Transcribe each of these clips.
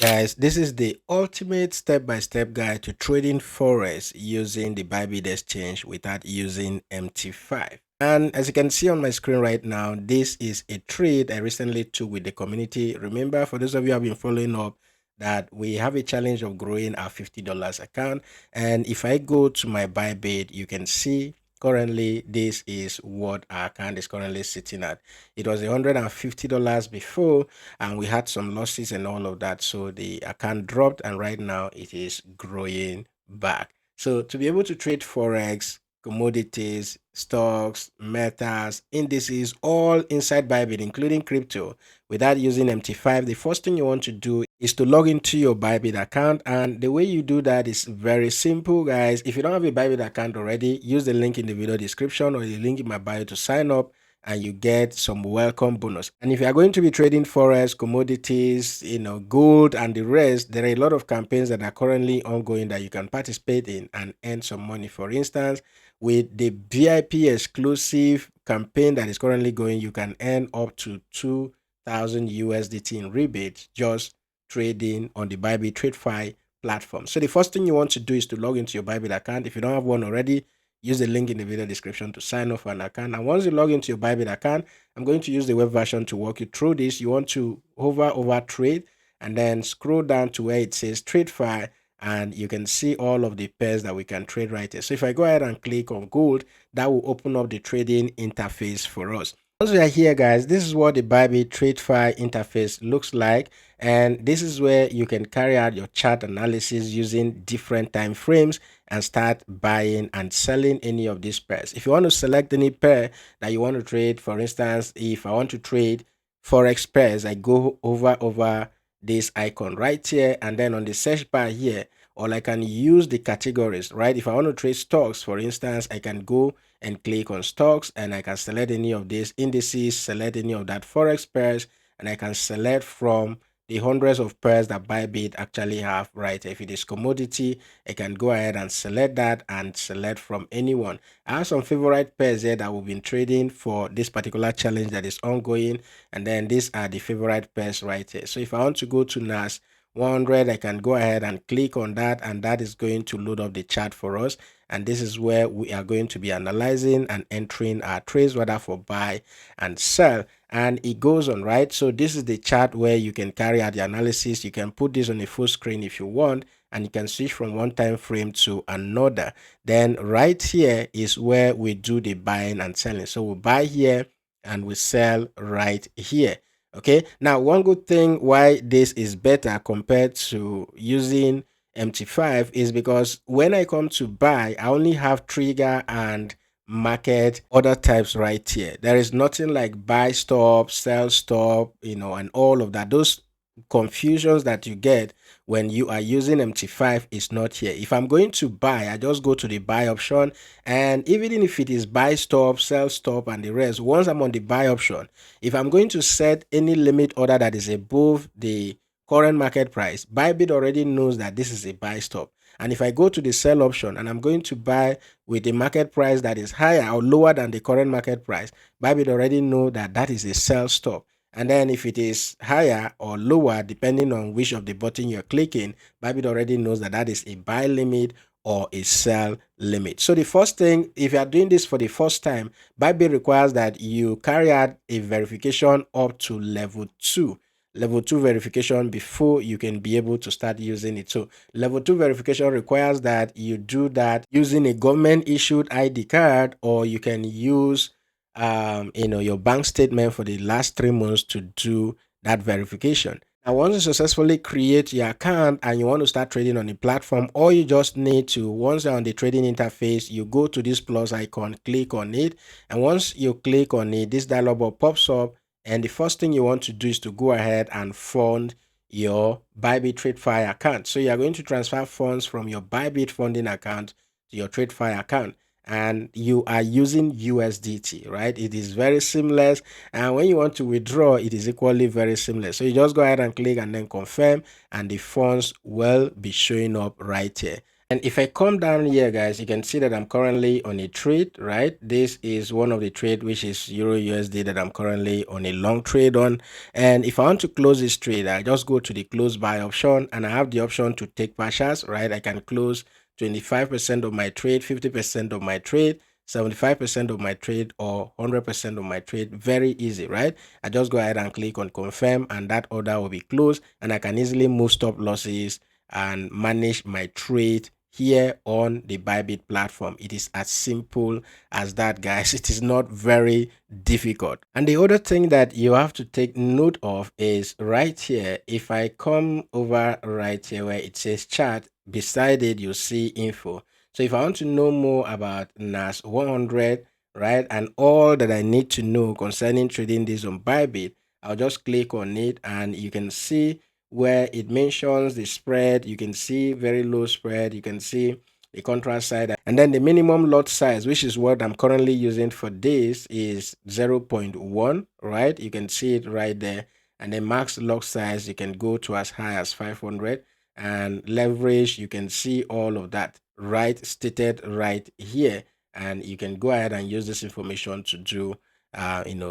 Guys, this is the ultimate step-by-step guide to trading Forex using the Bybit exchange without using MT5. And as you can see on my screen right now, this is a trade I recently took with the community. Remember, for those of you who have been following up, that we have a challenge of growing our $50 account. And if I go to my Bybit, you can see currently this is what our account is currently sitting at. It was $150 before, and we had some losses and all of that, so the account dropped, and right now it is growing back. So to be able to trade Forex, commodities, stocks, metals, indices, all inside Bybit, including crypto, without using MT5, the first thing you want to do is to log into your Bybit account. And the way you do that is very simple, guys. If you don't have a Bybit account already, use the link in the video description or the link in my bio to sign up, and you get some welcome bonus. And if you are going to be trading forex, commodities, gold and the rest, there are a lot of campaigns that are currently ongoing that you can participate in and earn some money. For instance, with the VIP exclusive campaign that is currently going, you can earn up to 2,000 USDT in rebate just trading on the Bybit TradFi platform. So the first thing you want to do is to log into your Bybit account. If you don't have one already, use the link in the video description to sign up for an account. And once you log into your Bybit account, I'm going to use the web version to walk you through this. You want to hover over trade and then scroll down to where it says TradFi, and you can see all of the pairs that we can trade right here. So if I go ahead and click on gold, that will open up the trading interface for us. Once we are here, guys, this is what the Bybit TradFi interface looks like, and this is where you can carry out your chart analysis using different time frames and start buying and selling any of these pairs. If you want to select any pair that you want to trade, for instance, if I want to trade Forex pairs, I go over this icon right here, and then on the search bar here, or I can use the categories, right? If I want to trade stocks, for instance, I can go and click on stocks, and I can select any of these indices, select any of that Forex pairs, and I can select from the hundreds of pairs that Bybit actually have, right? If it is commodity, I can go ahead and select that and select from anyone. I have some favorite pairs here that we've been trading for this particular challenge that is ongoing, and then these are the favorite pairs right here. So if I want to go to NAS 100, I can go ahead and click on that, and that is going to load up the chart for us. And this is where we are going to be analyzing and entering our trades, whether for buy and sell. And it goes on, right? So this is the chart where you can carry out the analysis. You can put this on a full screen if you want, and you can switch from one time frame to another. Then right here is where we do the buying and selling. So we buy here and we sell right here. Okay, now one good thing why this is better compared to using MT5 is because when I come to buy, I only have trigger and market other types right here. There is nothing like buy stop, sell stop, and all of that. Those confusions that you get when you are using MT5 is not here. If I'm going to buy, I just go to the buy option, and even if it is buy stop, sell stop, and the rest, once I'm on the buy option, if I'm going to set any limit order that is above the current market price, Bybit already knows that this is a buy stop. And if I go to the sell option and I'm going to buy with a market price that is higher or lower than the current market price, Bybit already know that that is a sell stop. And then if it is higher or lower, depending on which of the button you're clicking, Bybit already knows that that is a buy limit or a sell limit. So the first thing, if you are doing this for the first time, Bybit requires that you carry out a verification up to level 2 verification before you can be able to start using it. So level 2 verification requires that you do that using a government issued ID card, or you can use your bank statement for the last 3 months to do that verification. Now, once you successfully create your account and you want to start trading on the platform, all you just need to, once you're on the trading interface, you go to this plus icon, click on it, and once you click on it, this dialog box pops up, and the first thing you want to do is to go ahead and fund your Bybit TradFi account. So you are going to transfer funds from your Bybit funding account to your TradFi account, and you are using USDT, right? It is very seamless, and when you want to withdraw, it is equally very seamless. So you just go ahead and click and then confirm, and the funds will be showing up right here. And if I come down here, guys, you can see that I'm currently on a trade, right? This is one of the trade, which is Euro USD, that I'm currently on a long trade on. And if I want to close this trade, I just go to the close buy option, and I have the option to take partials, right? I can close 25% of my trade, 50% of my trade, 75% of my trade, or 100% of my trade. Very easy, right? I just go ahead and click on confirm, and that order will be closed, and I can easily move stop losses and manage my trade here on the Bybit platform. It is as simple as that, guys. It is not very difficult. And the other thing that you have to take note of is right here. If I come over right here where it says chart, beside it you'll see info. So if I want to know more about NAS 100, right, and all that I need to know concerning trading this on Bybit, I'll just click on it, and you can see where it mentions the spread. You can see very low spread. You can see the contrast side, and then the minimum lot size, which is what I'm currently using for this, is 0.1, right? You can see it right there. And then max lot size, you can go to as high as 500, and leverage, you can see all of that right stated right here. And you can go ahead and use this information to do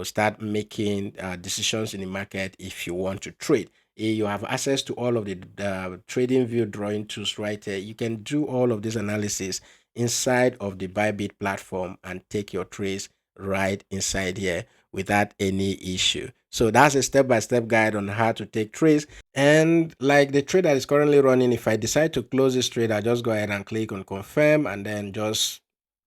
start making decisions in the market if you want to trade. You have access to all of the trading view drawing tools right here. You can do all of this analysis inside of the Bybit platform and take your trades right inside here without any issue. So that's a step-by-step guide on how to take trades. And like the trade that is currently running, if I decide to close this trade, I just go ahead and click on confirm, and then just,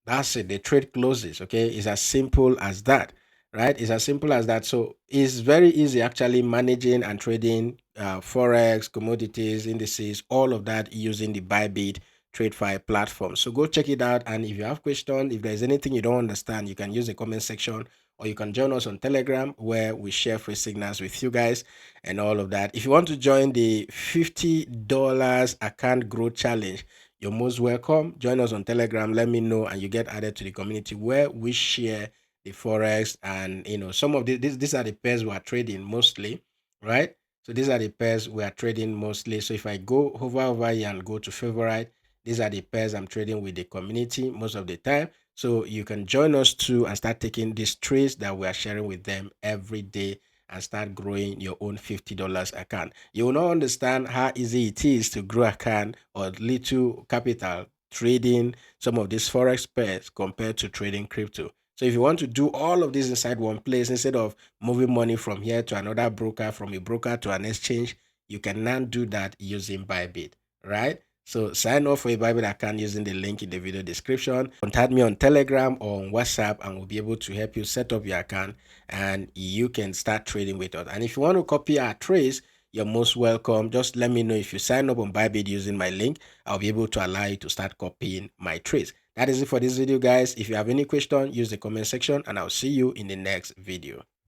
that's it, the trade closes. Okay, it's as simple as that, right? It's as simple as that. So it's very easy actually managing and trading Forex, commodities, indices, all of that using the Bybit TradFi platform. So go check it out. And if you have questions, if there's anything you don't understand, you can use the comment section, or you can join us on Telegram, where we share free signals with you guys and all of that. If you want to join the $50 account growth challenge, you're most welcome. Join us on Telegram. Let me know, and you get added to the community where we share the Forex, and some of these are the pairs we are trading mostly, right? So these are the pairs we are trading mostly. So if I go hover over here and go to favorite, these are the pairs I'm trading with the community most of the time. So you can join us too and start taking these trades that we are sharing with them every day, and start growing your own $50 account. You will not understand how easy it is to grow account or little capital trading some of these Forex pairs compared to trading crypto. So if you want to do all of this inside one place, instead of moving money from here to another broker, from a broker to an exchange, you can now do that using Bybit, right? So sign up for a Bybit account using the link in the video description. Contact me on Telegram or on WhatsApp, and we'll be able to help you set up your account, and you can start trading with us. And if you want to copy our trades, you're most welcome. Just let me know. If you sign up on Bybit using my link, I'll be able to allow you to start copying my trades. That is it for this video, guys. If you have any question, use the comment section, and I'll see you in the next video.